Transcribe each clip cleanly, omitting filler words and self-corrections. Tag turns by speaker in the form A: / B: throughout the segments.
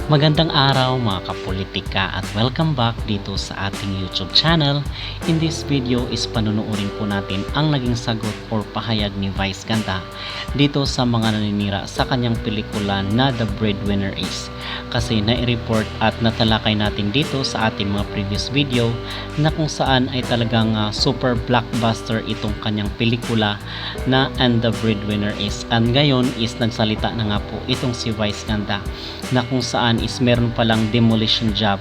A: Magandang araw mga kapolitika at welcome back dito sa ating YouTube channel. In this video is panunuorin po natin ang naging sagot or pahayag ni Vice Ganda dito sa mga naninira sa kanyang pelikula na The Breadwinner Is. Kasi nai-report at natalakay natin dito sa ating mga previous video na kung saan ay talagang super blockbuster itong kanyang pelikula na And The Breadwinner Is. And ngayon is nagsalita na nga po itong si Vice Ganda na kung saan is meron palang demolition job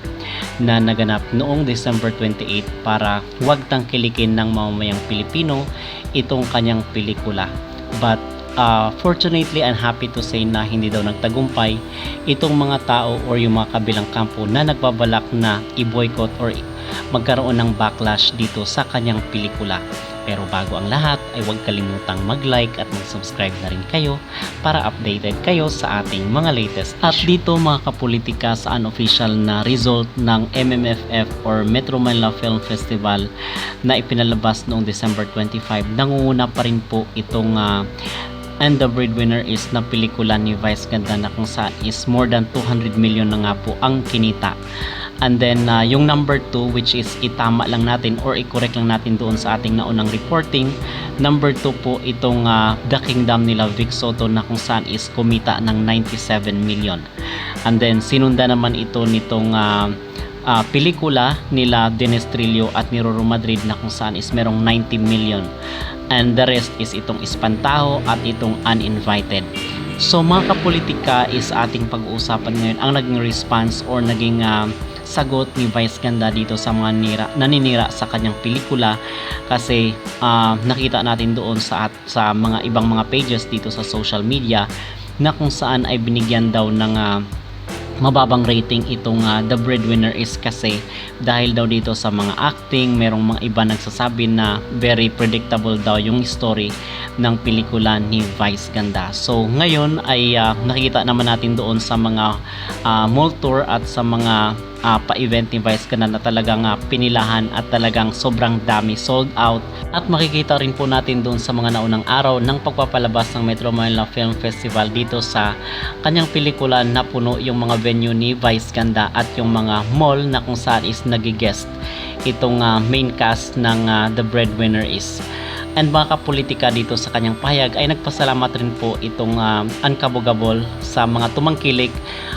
A: na naganap noong December 28 para wag tangkilikin ng mamamayang Pilipino itong kanyang pelikula. But fortunately and happy to say na hindi daw nagtagumpay itong mga tao or yung mga kabilang kampo na nagbabalak na i-boycott or magkaroon ng backlash dito sa kanyang pelikula. Pero bago ang lahat ay huwag kalimutang mag-like at mag-subscribe na rin kayo para updated kayo sa ating mga latest issue. At dito mga kapolitika sa unofficial na result ng MMFF or Metro Manila Film Festival na ipinalabas noong December 25, nangunguna pa rin po itong And The Breadwinner Is na pelikula ni Vice Ganda na kung saan is more than 200 million na nga po ang kinita. And then yung number 2 which is itama lang natin or i-correct lang natin doon sa ating naunang reporting. Number 2 po itong The Kingdom nila Vic Soto na kung saan is kumita ng 97 million. And then sinunda naman ito nitong pelikula nila Dennis Trillo at ni Roro Madrid na kung saan is merong 90 million. And the rest is itong Espantaho at itong Uninvited. So mga kapolitika is ating pag-uusapan ngayon ang naging response or naging sagot ni Vice Ganda dito sa mga naninira sa kanyang pelikula kasi nakita natin doon sa mga ibang mga pages dito sa social media na kung saan ay binigyan daw ng mababang rating itong The Breadwinner Is kasi dahil daw dito sa mga acting, merong mga iba nagsasabi na very predictable daw yung story ng pelikula ni Vice Ganda. So ngayon ay nakikita naman natin doon sa mga mall tour at sa mga pa-event ni Vice Ganda na talagang pinilahan at talagang sobrang dami, sold out. At makikita rin po natin doon sa mga naunang araw ng pagpapalabas ng Metro Manila Film Festival dito sa kanyang pelikula na puno yung mga venue ni Vice Ganda at yung mga mall na kung saan is nagigest itong main cast ng The Breadwinner Is. And mga kapolitika dito sa kanyang pahayag ay nagpasalamat rin po itong Unkabogable sa mga tumangkilik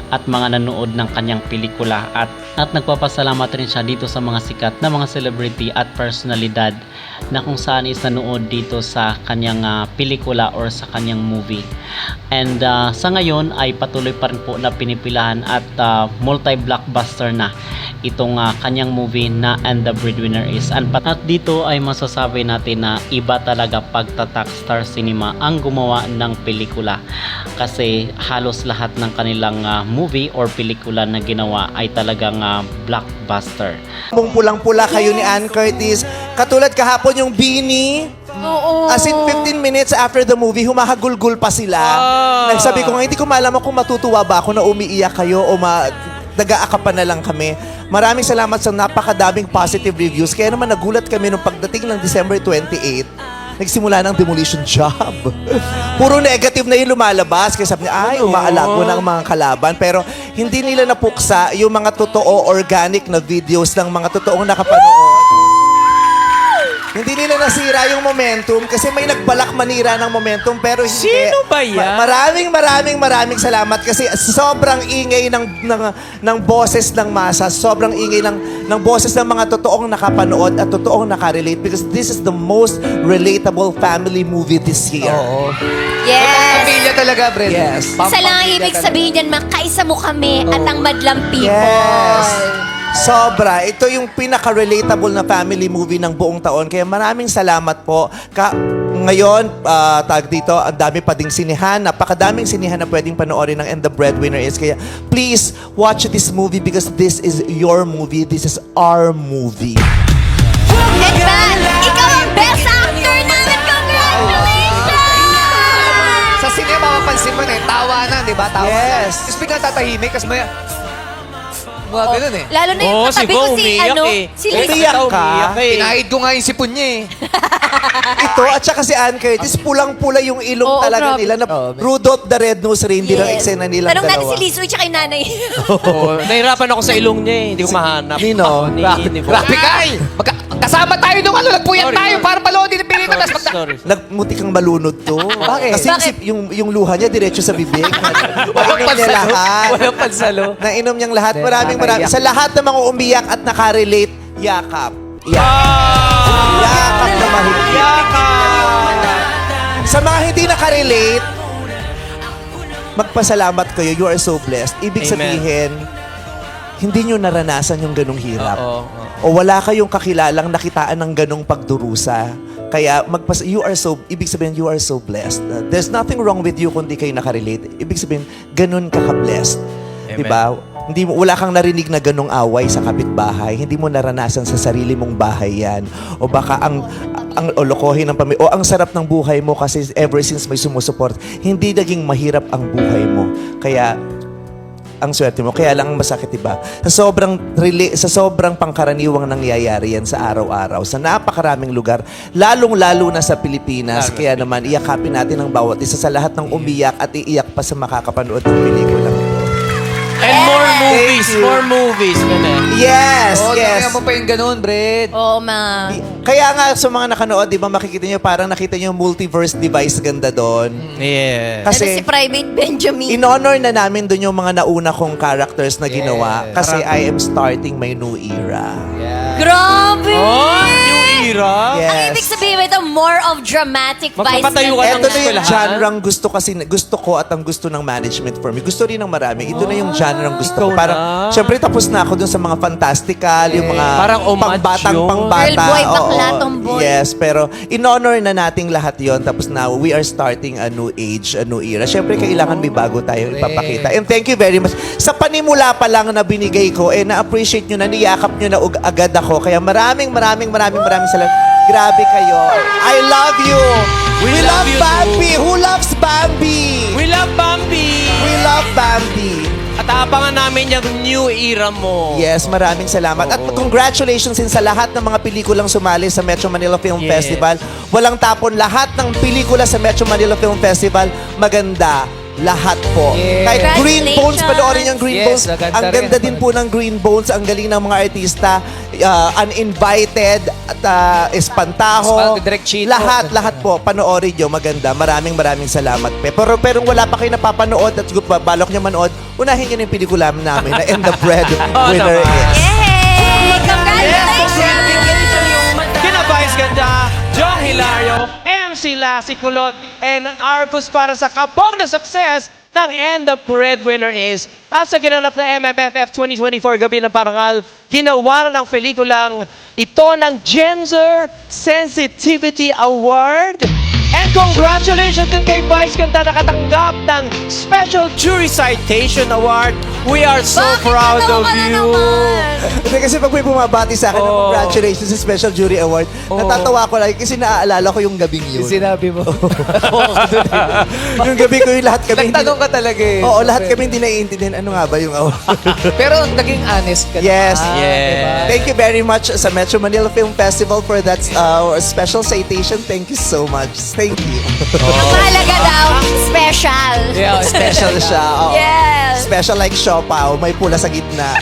A: at mga nanood ng kanyang pelikula at nagpapasalamat rin siya dito sa mga sikat na mga celebrity at personalidad na kung saan is nanood dito sa kanyang pelikula or sa kanyang movie. And sa ngayon ay patuloy pa rin po na pinipilahan at multi-blockbuster na itong kanyang movie na And The Breadwinner Is. At dito ay masasabi natin na iba talaga pagtatak Star Cinema ang gumawa ng pelikula kasi halos lahat ng kanilang movie or pelikula na ginawa ay talagang blockbuster.
B: Pulang-pula kayo ni Ann Curtis. Katulad kahapon yung Beanie.
C: Oo.
B: As in 15 minutes after the movie, humahagulgul pa sila. Nagsabi ko nga, hindi ko malaman kung matutuwa ba ako na umiiyak kayo o nag-aaka pa na lang kami. Maraming salamat sa napakadaming positive reviews. Kaya naman nagulat kami nung pagdating ng December 28, nagsimula ng demolition job. Puro negative na yung lumalabas. Kaya sabi niya, ay, umaalago na ang mga kalaban. Pero hindi nila napuksa yung mga totoo, organic na videos ng mga totoong nakapanood. Hindi nila nasira yung momentum kasi may nagbalak manira ng momentum pero hindi.
C: Sino ba yan?
B: Maraming salamat kasi sobrang ingay ng boses ng masa, sobrang ingay ng boses ng mga totoong nakapanood at totoong nakarelate because this is the most relatable family movie this year.
C: Oo.
D: Yes!
C: Pamilya talaga, Brent.
B: Yes.
D: Isa lang ang ibig sabihin niyan, makaisa mo kami at ang madlang people.
B: Yes. Sobra. Ito yung pinaka-relatable na family movie ng buong taon. Kaya maraming salamat po. Ngayon, tag dito, ang dami pa ding sinihan. Napakadaming sinihan na pwedeng panoorin ng And The Breadwinner Is. Kaya please watch this movie because this is your movie. This is our movie.
D: And man, ikaw ang best actor namin! Congratulations!
C: Sa cinema, mapansin mo na tawa na, di ba? Tawa
B: Yes.
C: na. Tapos biglang tatahimik, kasi may... Mga ganun eh.
D: Lalo na yung
E: Oo,
D: katabi
E: si
D: ko
E: Bo
D: si,
E: umiyak
D: ano,
E: eh.
D: si Liz.
B: Umiyak ka?
C: Pinahid ko nga yung sipon niya eh.
B: Ito at saka si Ann Curtis, pulang-pula yung ilong
D: Oo,
B: talaga
D: grabe.
B: nila na
C: Oo,
B: Rudolph the Red-Nosed Reindeer ang eksena nilang
D: Tanong natin
B: dalawa.
D: si Liz Uy tsaka yung nanay.
E: Oo, nahirapan ako sa ilong niya eh. Hindi ko mahanap.
B: Nino?
E: Ni Bo.
C: Grabe ka! Kasama tayo nung ano, nagpuyat
E: Sorry.
C: tayo para paloodin ang pelikula. Tapos
E: Sorry.
B: Nagmuti kang malunod to.
C: Bakit?
B: Kasi yung luha niya diretso sa bibig. Nainom niya
C: pansalo.
B: lahat.
C: Walang pansalo.
B: Nainom niyang lahat. Maraming
C: nakakaiyak.
B: Sa lahat ng mga umiyak at nakarelate, yakap. Yakap na mahigpit. Sa mga hindi nakarelate, magpasalamat kayo. You are so blessed. Ibig
E: Amen.
B: sabihin, hindi nyo naranasan yung ganong hirap.
E: Oo.
B: O wala kayong kakilalang nakitaan ng ganong pagdurusa. Kaya you are so, ibig sabihin, you are so blessed. There's nothing wrong with you kundi kayo nakarelate. Ibig sabihin, ganun ka ka-blessed.
E: Amen.
B: Diba? Wala kang narinig na ganong away sa kapitbahay. Hindi mo naranasan sa sarili mong bahay yan. O baka ang olokohin ng pamilya. O ang sarap ng buhay mo kasi ever since may sumusuport, hindi naging mahirap ang buhay mo. Kaya, ang swerte mo. Kaya lang masakit, diba? Sa sobrang pangkaraniwang nangyayari yan sa araw-araw, sa napakaraming lugar, lalong-lalo na sa Pilipinas. Kaya naman, iyakapin natin ang bawat isa sa lahat ng umiyak at iiyak pa sa makakapanood ng pelikulang ito.
E: And more movies.
B: you.
E: More movies. Ganun.
B: Yes!
C: Oo,
B: yes!
C: tingnan mo pa yung ganun, Brad.
D: Oo, ma.
B: Kaya nga sa mga nakanood, di ba makikita nyo, parang nakita nyo yung multiverse device ganda doon.
E: Yeah.
B: Kasi
D: Ano si Private Benjamin.
B: in-honor na namin doon yung mga nauna kong characters na ginawa.
C: Yes.
B: Kasi I am starting my new era.
D: Grabe!
E: Oh, new era?
B: Yes.
D: Ang ibig sabihin ito, more of dramatic vice.
E: Magpapatayo ka ng
B: Ito na yung
E: eskwelahan?
B: genre gusto ko at ang gusto ng management for me. Gusto rin ng marami. Ito na yung genre gusto ko.
E: ikaw
B: Parang,
E: na.
B: syempre tapos na ako dun sa mga fantastical, yung mga
E: Parang homage yun.
B: pangbata.
D: Girl, boy,
B: Oo.
D: bakla, tomboy.
B: Yes, pero in-honor na nating lahat yon. Tapos now, we are starting a new age, a new era. Syempre, kailangan may bago tayo ipapakita. And thank you very much. Sa panimula pa lang na binigay ko, na-appreciate nyo na, niyakap nyo na agad ako. Kaya maraming salamat. Grabe kayo. I love you. We love
E: you
B: Bambi. Who loves Bambi?
E: We love Bambi!
B: We love Bambi.
E: At abangan namin yung new era mo.
B: Yes, maraming salamat. At congratulations din sa lahat ng mga pelikulang sumali sa Metro Manila Film
E: Yes.
B: Festival. Walang tapon, lahat ng pelikula sa Metro Manila Film Festival, maganda. Lahat po.
C: Yes.
B: Kahit Green Bones,
D: Congratulations.
B: panoorin yung Green
C: Yes,
B: Bones.
C: maganda
B: Ang ganda
C: rin.
B: din po ng Green Bones. Ang galing ng mga artista. Uninvited at Espantajo.
C: Direct Chito.
B: Lahat po. Panoorin nyo. Maganda. Maraming salamat. Pero wala pa kayo napapanood at balok nyo manood, unahin nyo na yung pelikula namin na And the Bread Winner
E: naman.
B: is.
D: Yay! Congratulations!
E: Kina Vice Ganda, John Hilario, MC Lassie Kulot, and Arcus para sa kabog na success ng And the Breadwinner is at sa ginanap na MMFF 2024 Gabi ng Parangal, ginawa na ng pelikulang ito ng Gender Sensitivity Award. And congratulations din kay Vice Ganda nakatanggap ng Special Jury Citation Award. We are so
D: Bakit
E: proud
D: ano
E: of
D: ka na
E: you.
D: naman?
B: Hindi kasi pag may bumabati sa akin ng
E: Oh.
B: congratulations sa Special Jury Award, natatawa ko lagi kasi naaalala ko yung gabing yun.
C: Yung sinabi mo.
B: Yung gabi ko yung lahat kami.
C: Nagtanong ka talaga eh.
B: Oo, lahat kami hindi naiintindihan. Ano nga ba yung award?
C: Pero naging honest ka
B: Yes.
C: naman,
E: Yes.
C: diba?
B: Thank you very much sa Metro Manila Film Festival for that special citation. Thank you so much. Thank you.
D: Ang mahalaga daw, special.
C: Yeah,
B: Special siya. Oo.
D: Yes.
B: Special like siopaw, may pula sa gitna.